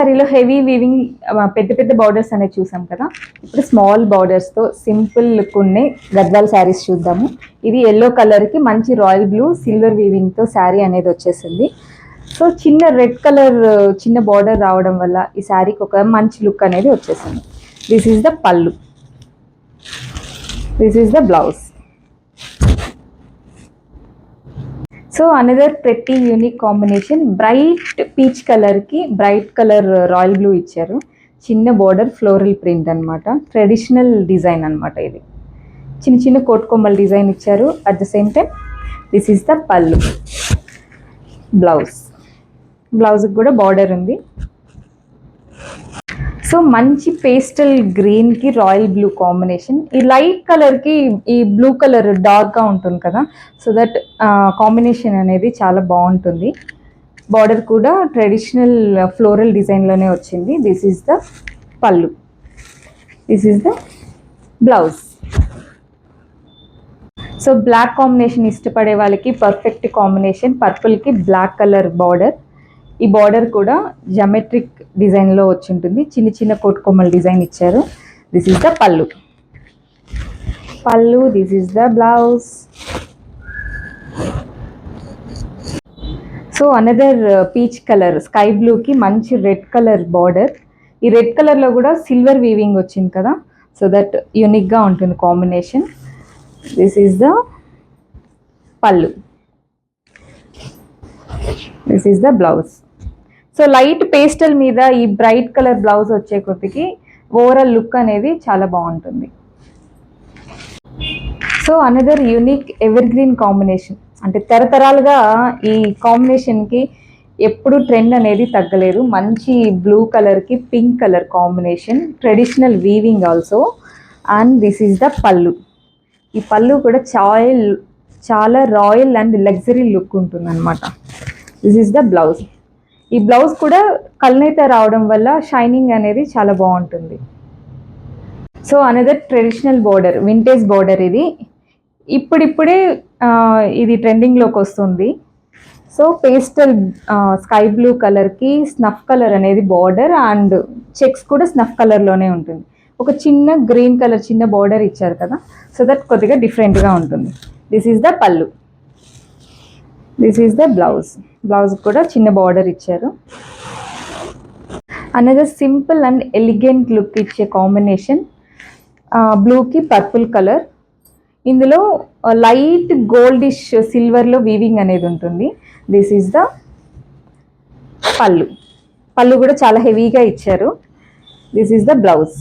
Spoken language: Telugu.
సారీలో హెవీ వీవింగ్ పెద్ద పెద్ద బార్డర్స్ అనేది చూసాం కదా, ఇప్పుడు స్మాల్ బార్డర్స్తో సింపుల్ లుక్ ఉండే గద్వాల్ శారీస్ చూద్దాము. ఇది ఎల్లో కలర్కి మంచి రాయల్ బ్లూ సిల్వర్ వీవింగ్తో శారీ అనేది వచ్చేసింది. సో చిన్న రెడ్ కలర్ చిన్న బార్డర్ రావడం వల్ల ఈ శారీకి ఒక మంచి లుక్ అనేది వచ్చేసింది. This is the pallu, this is the blouse. So another pretty unique combination, bright peach కలర్కి బ్రైట్ కలర్ రాయల్ బ్లూ ఇచ్చారు. చిన్న బార్డర్ ఫ్లోరల్ ప్రింట్ అనమాట, ట్రెడిషనల్ డిజైన్ అనమాట. ఇది చిన్న చిన్న కోట్కొమ్మల డిజైన్ ఇచ్చారు. At the same time this is the పళ్ళు. బ్లౌజ్కి కూడా బార్డర్ ఉంది. సో మంచి పేస్టల్ గ్రీన్కి రాయల్ బ్లూ కాంబినేషన్. ఈ లైట్ కలర్కి ఈ బ్లూ కలర్ డార్క్గా ఉంటుంది కదా, సో దట్ కాంబినేషన్ అనేది చాలా బాగుంటుంది. బార్డర్ కూడా ట్రెడిషనల్ ఫ్లోరల్ డిజైన్లోనే వచ్చింది. This is the pallu, this is the blouse. So black combination ఇష్టపడే వాళ్ళకి పర్ఫెక్ట్ కాంబినేషన్, పర్పుల్కి బ్లాక్ కలర్ బార్డర్. ఈ బార్డర్ కూడా జామెట్రిక్ డిజైన్లో వచ్చి ఉంటుంది. చిన్న చిన్న కోట్కొమ్మల డిజైన్ ఇచ్చారు. This is the pallu, this is the blouse. So another peach colour sky బ్లూకి మంచి రెడ్ కలర్ బార్డర్. ఈ రెడ్ కలర్లో కూడా సిల్వర్ వీవింగ్ వచ్చింది కదా, సో దట్ యూనిక్గా ఉంటుంది combination. This is the pallu, this is the blouse. So light pastel మీద ఈ బ్రైట్ కలర్ బ్లౌజ్ వచ్చే కొద్దికి ఓవరాల్ లుక్ అనేది చాలా బాగుంటుంది. So another unique ever green combination, అంటే తరతరాలుగా ఈ కాంబినేషన్కి ఎప్పుడు ట్రెండ్ అనేది తగ్గలేదు. మంచి బ్లూ కలర్కి pink colour combination, traditional weaving also. And this is the పళ్ళు. ఈ పళ్ళు కూడా చాలా రాయల్ అండ్ లగ్జరీ లుక్ ఉంటుంది అనమాట. This is the blouse. ఈ బ్లౌజ్ కూడా కల్నేత రావడం వల్ల షైనింగ్ అనేది చాలా బాగుంటుంది. So another traditional border, vintage border. ఇది ఇప్పుడిప్పుడే ఇది ట్రెండింగ్లోకి వస్తుంది. సో పేస్టల్ స్కై బ్లూ కలర్కి స్నఫ్ కలర్ అనేది బార్డర్, అండ్ చెక్స్ కూడా స్నఫ్ కలర్లోనే ఉంటుంది. ఒక చిన్న గ్రీన్ కలర్ చిన్న బార్డర్ ఇచ్చారు కదా, సో దట్ కొద్దిగా డిఫరెంట్గా ఉంటుంది. This is the pallu, this is the blouse. Blouse కూడా చిన్న బార్డర్ ఇచ్చారు. Another simple and elegant look ఇచ్చే కాంబినేషన్, బ్లూకి పర్పుల్ కలర్. ఇందులో లైట్ గోల్డిష్ సిల్వర్లో వీవింగ్ అనేది ఉంటుంది. దిస్ ఈజ్ ద పళ్ళు కూడా చాలా హెవీగా ఇచ్చారు. This is the blouse.